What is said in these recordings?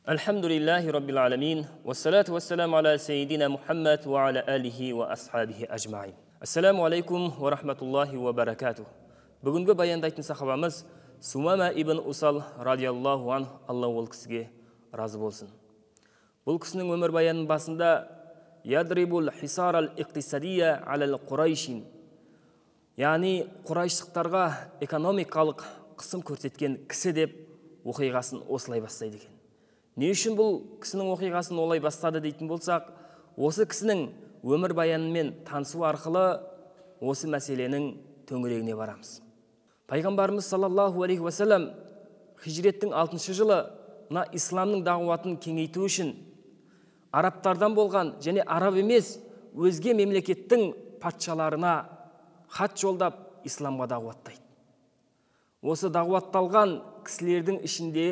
Алхамдулиллахи раббил аламин, вассалату вассаламу аля сайидина Мухаммад ва аля алихи ва асхабихи ажмаин. Ассаламу алейкум ва рахматуллахи ва баракату. Бүгінгі баяндайтын сахабамыз Сумама ибн Усал радиаллаху ан, Алла ол кісіге разы болсын. Бұл кісінің өмір баянының басында ядрибул хисар ал-иқтисадия алал Құрайшин, яғни құрайшықтарға экономикалық қысым көрсеткен кісі деп оқиғасын осылай бастайды екен. Не үшін бұл кісінің оқиғасын олай бастады дейтін болсақ, осы кісінің өмір баянымен танысу арқылы осы мәселенің төңірегіне барамыз. Пайғамбарымыз саллаллаху алейхи уассалам хижреттің 6-шы жылы мына исламның дағуатын кеңейту үшін арабтардан болған және араб емес өзге мемлекеттің патшаларына хат жолдап исламға дағуаттайды. Осы дағуатталған кісілердің ішінде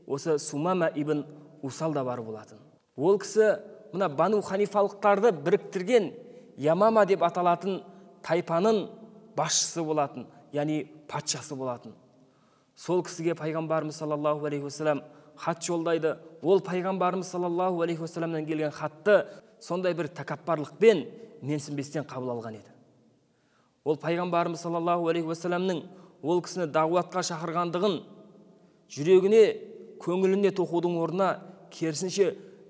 осы Сумама ибн Усал да бар болатын. Ол кісі мына Бану Ханифалықтарды біріктірген Ямама деп аталатын тайпаның басшысы болатын, яғни патшасы болатын. Сол кісіге пайғамбарымыз саллаллаху алейхи уассалам хат жолдайды. Ол пайғамбарымыз саллаллаху алейхи уассаламнан келген хатты сондай бір тәкаппарлықпен менсінбестен қабыл алған еді. Ол пайғамбарымыз саллаллаху алейхи уассаламның ол кісіні дағуатқа шақырғандығын жүрегіне, көңіліне тоқудың орнына керісінше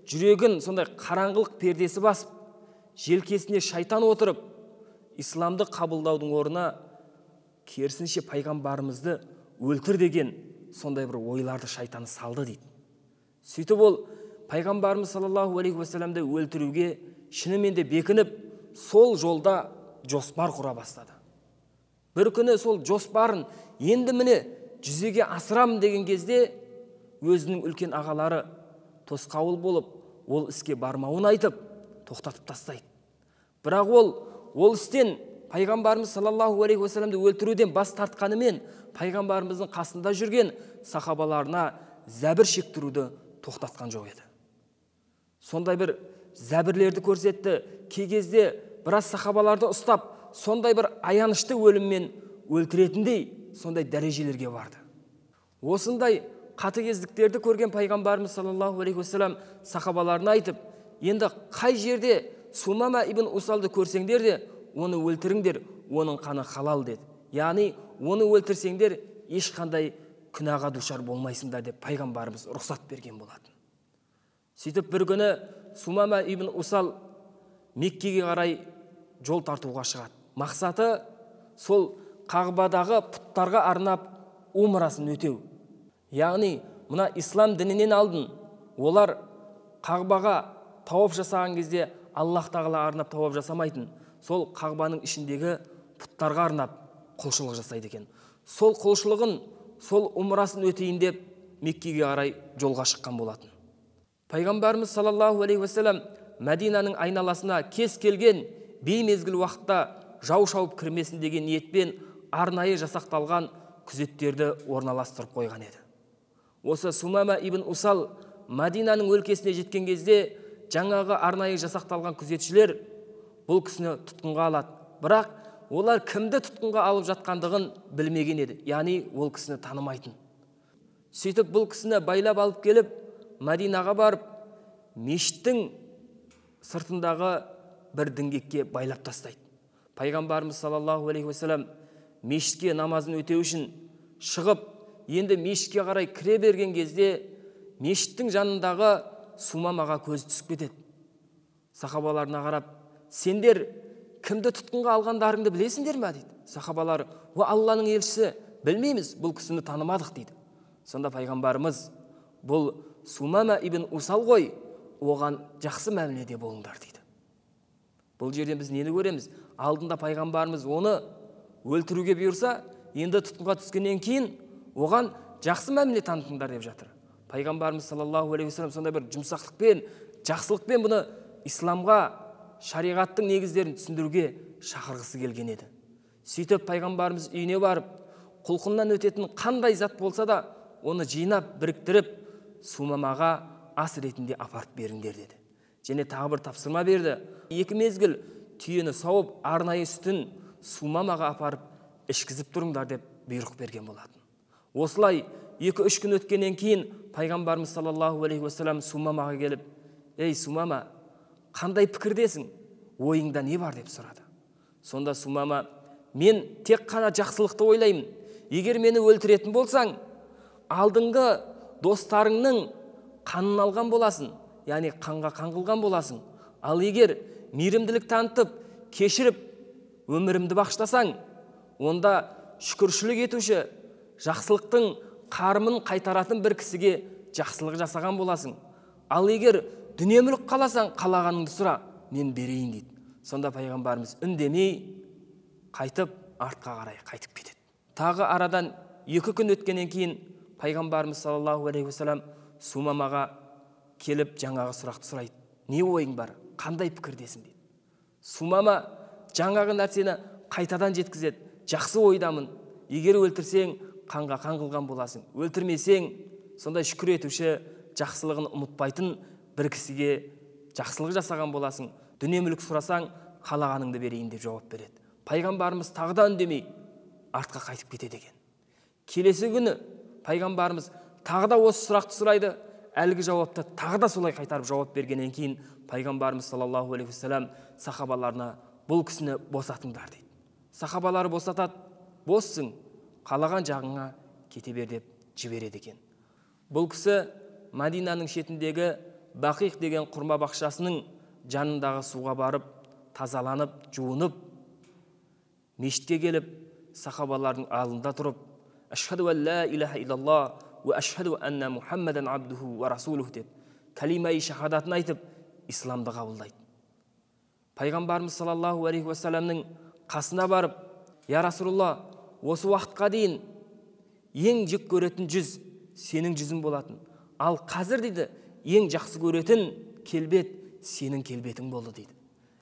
жүрегін сондай қараңғылық пердесі басып, желкесіне шайтан отырып, исламды қабылдаудың орнына керісінше пайғамбарымызды өлтір деген сондай бір ойларды шайтаны салды дейді. Сөйтіп ол пайғамбарымыз саллаллаху алейхи уассаламды өлтіруге шынымен де бекініп, сол жолда жоспар құра бастады. Бір күні сол жоспарын енді міне жүзеге асырам деген кезде өзінің үлкен ағалары тосқауыл болып, ол іске бармауын айтып, тоқтатып тастайды. Бірақ ол істен пайғамбарымыз саллаллаху алейхи уассаламды өлтіруден бас тартқанымен, пайғамбарымыздың қасында жүрген сахабаларына зәбір шектіруді тоқтатқан жоқ еді. Сондай бір зәбірлерді көрсетті. Кей кезде біраз сахабаларды ұстап, сондай бір аянышты өліммен өлтіретіндей сондай дәрежелерге барды. Осындай қатыгездіктерді көрген пайғамбарымыз саллаллаху алейхи уассалам сахабаларына айтып, енді қай жерде Сумама ибн Усалды көрсеңдер де, оны өлтіріңдер, оның қаны халал деді. Яғни, оны өлтірсеңдер, ешқандай күнәға душар болмайсыңдар деп пайғамбарымыз рұқсат берген болатын. Сөйтіп бір күні Сумама ибн Усал Меккеге қарай жол тартуға шығады. Мақсаты сол Қағбадағы пұттарға арнап умрасын өтеу. Яғни, мына ислам дінінен алдын олар Қағбаға тауап жасаған кезде Аллах тағала арнап тауап жасамайтын. Сол Қағбаның ішіндегі пұттарға арнап құлшылық жасайды екен. Сол құлшылығын, сол умрасын өтейін деп Меккеге қарай жолға шыққан болатын. Пайғамбарымыз саллаллаху алейхи уассалам Мәдинаның айналасына кез келген беймезгіл уақытта жау шауып кірмесін деген ниетпен арнайы жасақталған күзеттерді орналастырып қойған еді. Осы Сумама ибн Усал Мәдинаның өлкесіне жеткен кезде жаңағы арнайы жасақталған күзетшілер бұл кісіні тұтқынға алады. Бірақ олар кімді тұтқынға алып жатқандығын білмеген еді. Яғни ол кісіні танымайтын. Сөйтіп бұл кісіні байлап алып келіп, Мәдинаға барып, мешіттің сыртындағы бір діңгекке байлап тастайды. Пайғамбарымыз саллаллаху алейхи уассалам мешітке намазын өтеу үшін шығып, енді мешітке қарай кіре берген кезде мешіттің жанындағы Сумамаға көзі түсіп кетеді. Сахабаларына қарап, сендер кімді тұтқынға алғандарыңды білесіңдер ме дейді. Сахабалар, Алланың елшісі, білмейміз, бұл кісіні танымадық дейді. Сонда пайғамбарымыз, бұл Сумама ибн Усал ғой, оған жақсы мәміледе болыңдар дейді. Бұл жерден біз нені көреміз? Алдында пайғамбарымыз оны өлтіруге бұйырса, енді тұтқынға түскеннен кейін оған жақсы мәміле танытыңдар деп жатыр. Пайғамбарымыз саллаллаху алейхи уассалам сондай бір жұмсақтықпен, жақсылықпен бұны исламға, шариғаттың негіздерін түсіндіруге шақырғысы келген еді. Сөйтіп пайғамбарымыз үйіне барып, құлқыннан өтетін қандай зат болса да, оны жинап, біріктіріп, Сумамаға ас ретінде апарып беріңдер деді. Және тағы бір тапсырма берді. 2 мезгіл түйені сауып, арнайы сүтін Сумамаға апарып ішкізіп тұрыңдар деп бұйрық берген болатын. Осылай 2-3 күн өткеннен кейін Пайғамбарымыз саллаллаху алейхи уассалам Сумамаға келіп: "Ей Сумама, қандай пікірдесің? Ойыңда не бар?" деп сұрады. Сонда Сумама: "Мен тек қана жақсылықты ойлаймын. Егер мені өлтіретін болсаң, алдыңғы достарыңның қанын алған боласың, яғни қанға қан қылған боласың. Ал егер мейірімділік танытып, кешіріп, өмірімді бағыштасаң, онда шүкіршілік етуші, жақсылықтың қарымын қайтаратын бір кісіге жақсылық жасаған боласың. Ал егер дүние мүлік қаласаң, қалағаныңды сұра, мен берейін" дейді. Сонда Пайғамбарымыз үндемей қайтып, артқа қарай қайтып кетеді. Тағы арадан 2 күн өткеннен кейін Пайғамбарымыз саллаллаху алейхи уассалам Сумамаға келіп жаңағы сұрақты сұрайды: "Не ойың бар? Қандай пікірдесің?" дейді. Сумама жаңағы нәрсені қайтадан жеткізеді: "Жақсы ойдамын. Егер өлтірсең, қанға қан қылған боласың. Өлтірмесең, сондай шүкір етуші, жақсылығын ұмытпайтын бір кісіге жақсылық жасаған боласың. Дүние мүлік сұрасаң, қалағаныңды берейін" деп жауап береді. Пайғамбарымыз тағы да үндемей артқа қайтып кетеді екен. Келесі күні Пайғамбарымыз тағы да осы сұрақты сұрайды. Әлгі жауапты тағы да солай қайтарып жауап бергеннен кейін Пайғамбарымыз саллаллаху алейхи уассалам сахабаларына: "Бұл кісіні босатыңдар" дейді. Сахабалары босатады: "Боссың, қалаған жағыңа кете бер" деп жібереді екен. Бұл кісі Мәдинаның шетіндегі Бақиқ деген құрма бақшасының жанындағы суға барып, тазаланып, жуынып, мешітке келіп, сахабалардың алдында тұрып: "Ашхаду ан ла илаха иллаллах ва ашхаду анна Мухаммадан абдуху ва расулуху" деп калимаи шахадатын айтып, исламды қабылдайды. Пайғамбарымыз саллаллаху алейхи уассаламның қасына барып: "Я Расулулла, осы уақытқа дейін ең жек көретін жүз сенің жүзің болатын. Ал қазір" дейді, "ең жақсы көретін келбет сенің келбетің болды" дейді.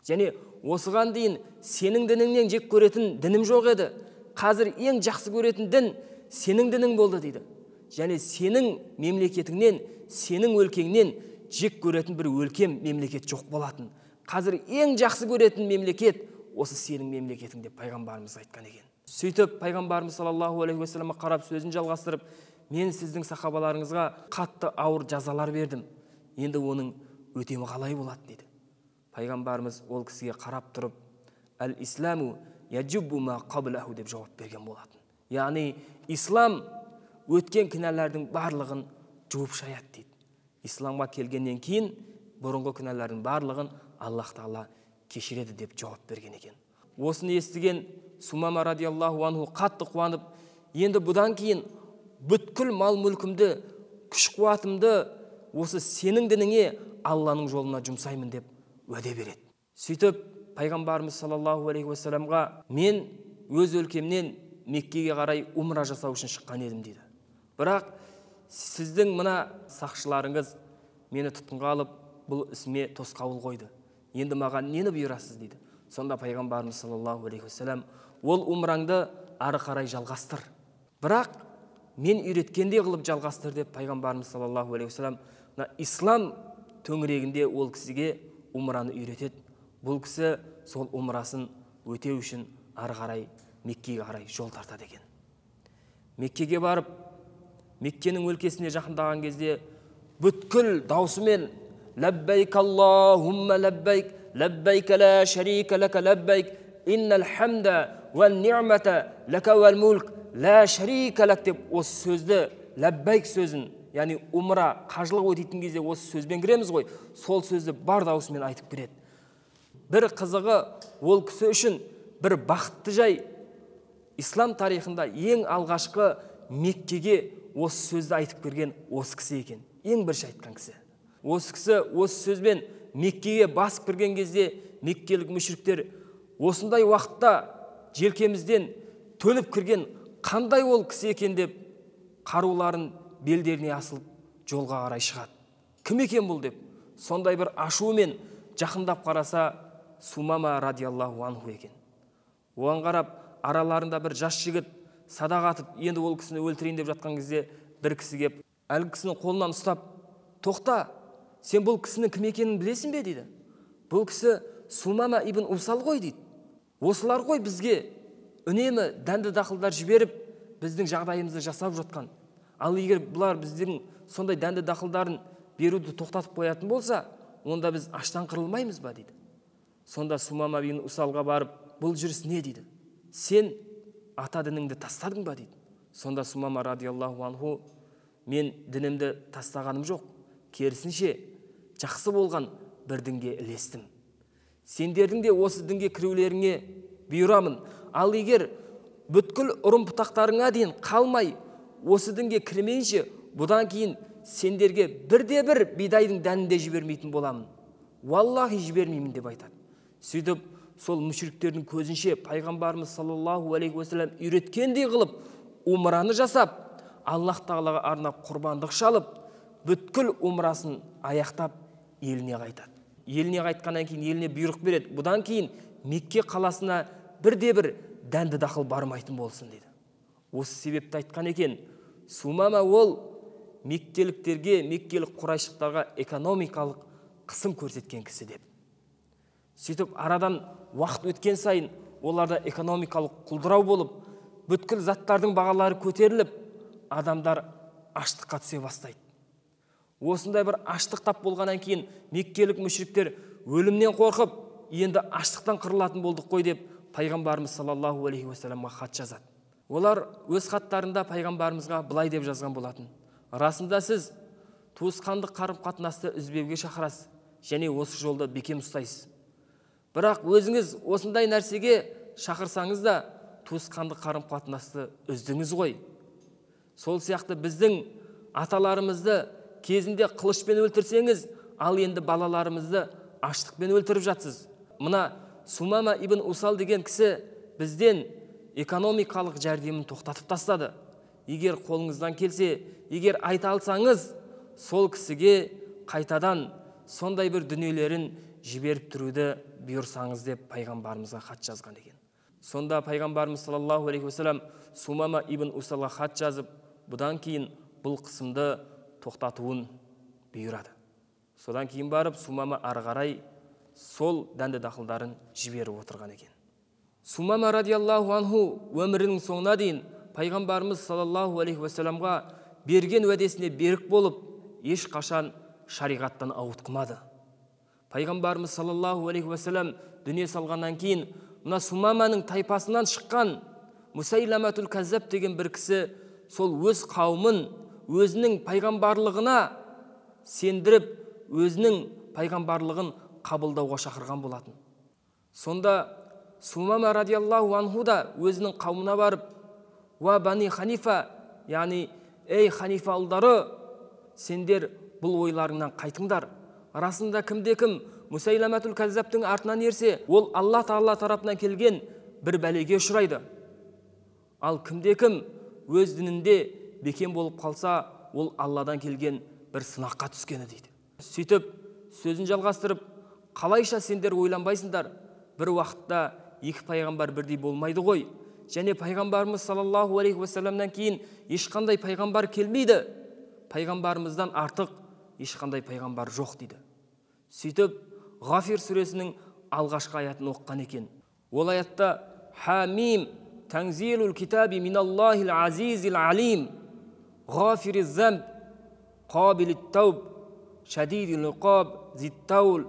Және осыған дейін сенің дініңнен жек көретін дінім жоқ еді. Қазір ең жақсы көретін дін сенің дінің болды дейді. Және сенің мемлекетіңнен, сенің өлкеңнен жек көретін бір өлкем мемлекет жоқ болатын. Қазір ең жақсы көретін мемлекет осы сенің мемлекетің" деп Пайғамбарымыз айтқан екен. Сөйтіп Пайғамбарымыз саллаллаху алейхи уассаламға қарап сөзін жалғастырып: "Мен сіздің сахабаларыңызға қатты ауыр жазалар бердім. Енді оның өтемі қалай болады?" дейді. Пайғамбарымыз ол кісіге қарап тұрып: "Әл-исламу яджуббу ма қаблаху" деп жауап берген болатын. Яғни ислам өткен кінәлардың барлығын жуып шаяды дейді. Исламға келгеннен кейін бұрынғы кінәлардың барлығын Аллах Тағала кешіреді деп жауап берген екен. Осыны естіген Сумама радиаллаху анху қатты қуанып: "Енді бұдан кейін бүткіл мал мүлкімді, күш қуатымды осы сенің дініңе, Алланың жолына жұмсаймын" деп уәде береді. Сөйтіп Пайғамбарымыз саллаллаху алейхи уассаламға: "Мен өз өлкемнен Меккеге қарай умра жасау үшін шыққан едім" дейді. "Бірақ сіздің мына сақшыларыңыз мені тұтқынға алып, бұл ісіме тосқауыл қойды. Енді маған нені бұйырасыз?" дейді. Сонда Пайғамбарымыз саллаллаху алейхи уассалам: "Ол умраңды ары қарай жалғастыр. Бірақ мен үйреткендей қылып жалғастыр" деп Пайғамбарымыз саллаллаху алейхи уассалам ислам төңірегінде ол кісіге умраны үйретеді. Бұл кісі сол умрасын өтеу үшін ары қарай Меккеге қарай жол тартады екен. Меккеге барып, Меккенің өлкесіне жақындаған кезде бүткіл даусымен: "Лаббайк Аллахумма лаббайк, лаббайк ла шарика лака лаббайк, иннал хамда ван ни'мата лака вал мулк, ла шарика лак" деп осы сөзді, лаббайк сөзін, яғни умра, қажылық өтейтін кезде осы сөзбен кіреміз ғой, сол сөзді бар даусымен айтып кіреді. Бір қызығы, ол кісі үшін бір бақытты жай, ислам тарихында ең алғашқы Меккеге осы сөзді айтып берген осы кісі екен. Ең бірінші айтқан кісі. Осы кісі осы сөзбен Меккеге басып кірген кезде меккелік мүшриктер: "Осындай уақытта желкемізден төніп кірген қандай ол кісі екен" деп қаруларын белдеріне асылып жолға қарай шығады. "Кім екен бұл?" деп сондай бір ашумен жақындап қараса, Сумама радиаллаху анху екен. Оған қарап, араларында бір жас жігіт садақ атып, енді ол кісіні өлтірейін деп жатқан кезде бір кісі кеп, әлгі кісінің қолынан ұстап: "Тоқта, сен бұл кісінің кім екенін білесің бе?" дейді. "Бұл кісі Сумама ибн Усал ғой" дейді. "Осылар ғой бізге үнемі дәнді дақылдар жіберіп, біздің жағдайымызды жасап жатқан. Ал егер бұлар біздің сондай дәнді дақылдарын беруді тоқтатып қоятын болса, онда біз аштан қырылмаймыз ба дейді. Сонда Сумама бин Усалға барып, бұл жүріс не дейді? Сен ата дініңді тастадың ба дейді. Сонда Сумама радиаллаху анху, мен дінімді тастағаным жоқ, керісінше жақсы болған бір дінге ілестім. Сендердің де осы дінге кіреулеріңе бұйырамын. Ал егер бүткіл ұрым бұтақтарыңа дейін қалмай осы дінге кірмейінше, бұдан кейін сендерге бірде-бір бидайдың дәнінде жібермейтін боламын. Валлахи жібермеймін деп айтады. Сөйтіп, сол мүшриктердің көзінше Пайғамбарымыз саллаллаху алейхи уассалам үйреткендей қылып, умраны жасап, Аллах тағалаға арнап құрбандық шалып, бүткіл умрасын аяқтап еліне қайтады. Еліне қайтқаннан кейін еліне бұйрық береді. Бұдан кейін Мекке қаласына бірде-бір дәнді дақыл бармайтын болсын дейді. Осы себепті айтқан екен, Сумама ол меккеліктерге, меккелік құрайшықтарға экономикалық қысым көрсеткен кісі деп. Сөйтіп, арадан уақыт өткен сайын оларда экономикалық құлдырау болып, бүткіл заттардың бағалары көтеріліп, адамдар аштыққа түсе бастайды. Осындай бір аштық тап болғаннан кейін меккелік мүшриктер өлімнен қорқып, енді аштықтан қырылатын болдық қой деп Пайғамбарымыз саллаллаху алейхи уассаламға хат жазады. Олар өз хаттарында Пайғамбарымызға былай деп жазған болатын: расында сіз туысқандық қарым-қатынасты үзбеуге шақырасыз және осы жолды бекем ұстайсыз. Бірақ өзіңіз осындай нәрсеге шақырсаңыз да туысқандық қарым-қатынасты үздіңіз ғой. Сол сияқты біздің аталарымызды кезінде қылышпен өлтірсеңіз, ал енді балаларымызды аштықпен өлтіріп жатсыз. Мына Сумама ибн Усал деген кісі бізден экономикалық жәрдемін тоқтатып тастады. Егер қолыңыздан келсе, егер айта алсаңыз, сол кісіге қайтадан сондай бір дүниелерін жіберіп тұруды бұйырсаңыз деп Пайғамбарымызға хат жазған екен. Сонда Пайғамбарымыз саллаллаху алейхи уассалам Сумама ибн Усалға хат жазып, бұдан кейін бұл қысымды тоқтатуын бұйырады. Содан кейін барып Сумама ары қарай сол дәнді дақылдарын жіберіп отырған екен. Сумама радиаллаху анху өмірінің соңына дейін Пайғамбарымыз саллаллаху алейхи уассаламға берген уәдесіне берік болып, ешқашан шариғаттан ауытқымады. Пайғамбарымыз саллаллаху алейхи уассалам дүние салғаннан кейін, мына Сумаманың тайпасынан шыққан Мусайламатул Каззаб деген бір кісі сол өз қауымын өзінің пайғамбарлығына сендіріп, өзінің пайғамбарлығын қабылдауға шақырған болатын. Сонда Сумама радиаллаху анху да өзінің қауымына барып, «Ва бани Ханифа, яғни, ей Ханифа ұлдары, сендер бұл ойларыңнан қайтыңдар. Расында кімде-кім Мусайламатул Каззабтың артынан ерсе, ол Алла Тағала тарапынан келген бір бәлеге ұшырайды. Ал кімде-кім өз дінінде бекем болып қалса, ол Алладан келген бір сынаққа түскені» дейді. Сөйтіп, сөзін жалғастырып, қалайша сендер ойланбайсыңдар, бір уақытта екі пайғамбар бірдей болмайды ғой. Және Пайғамбарымыз саллаллаху алейхи уассаламнан кейін ешқандай пайғамбар келмейді. Пайғамбарымыздан артық ешқандай пайғамбар жоқ дейді. Сөйтіп, Ғафир сүресінің алғашқы аятын оққан екен. Ол аятта: «Хамим, танзилул китаби миналлахил азизил алим, ғафириз замб, қабилит тауб, шадидил уқаб, зиттаул,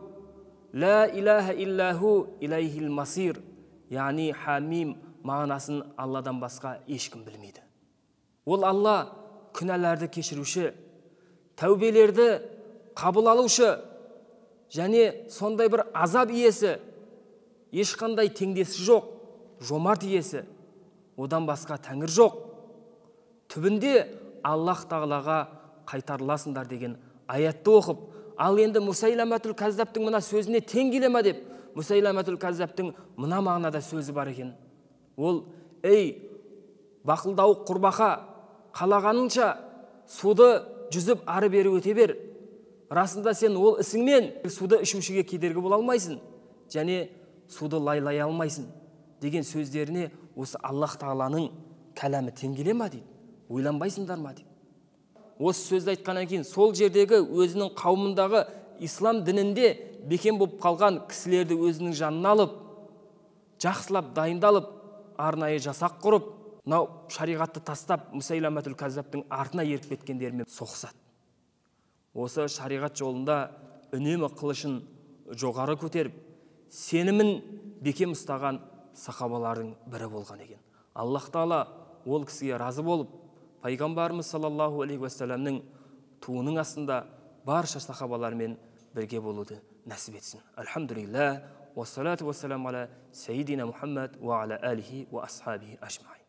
ла илаха иллаху илайхил масир». Яғни Хамим мағынасын Алладан басқа ешкім білмейді. Ол Алла күнәларды кешіруші, тәубелерді қабыл алушы, және сондай бір азап иесі, ешқандай теңдесі жоқ, жомарт иесі, одан басқа тәңір жоқ. Түбінде Аллах Тағалаға қайтарыласыңдар деген аятты оқып, ал енді Мусайламатул Каззабтың мына сөзіне тең келе ме деп, Мусайламатул Каззабтың мына мағынада сөзі бар екен. Ол: ей бақылдауық құрбақа, қалағанынша суды жүзіп ары бері өте бер. Расында сен ол ісіңмен суды ішушіге кедергі бола алмайсың, және суды лайлай алмайсың деген сөздеріне осы Аллах Тағаланың кәләмі тең келе ме дейді. Ойланбайсыңдар ма дейді. Осы сөзді айтқаннан кейін сол жердегі өзінің қауымындағы ислам дінінде бекем болып қалған кісілерді өзінің жанына алып, жақсылап дайындалып, арнайы жасақ құрып, мынау шариғатты тастап Мұсайламатул Каззабтың артына еріп кеткендермен соғысады. Осы шариғат жолында үнемі қылышын жоғары көтеріп, сенімін бекем ұстаған сахабалардың бірі болған екен. Аллах Тағала ол кісіге разы болып, Пайғамбарымыз саллаллаху алейхи уассаламның туының астында барша сахабалармен бірге болуды нәсіп етсін. Альхамдулилlah, уассалату уассаламу аля сайидина Мухаммад ва аля алихи ва асхабихи ажмаин.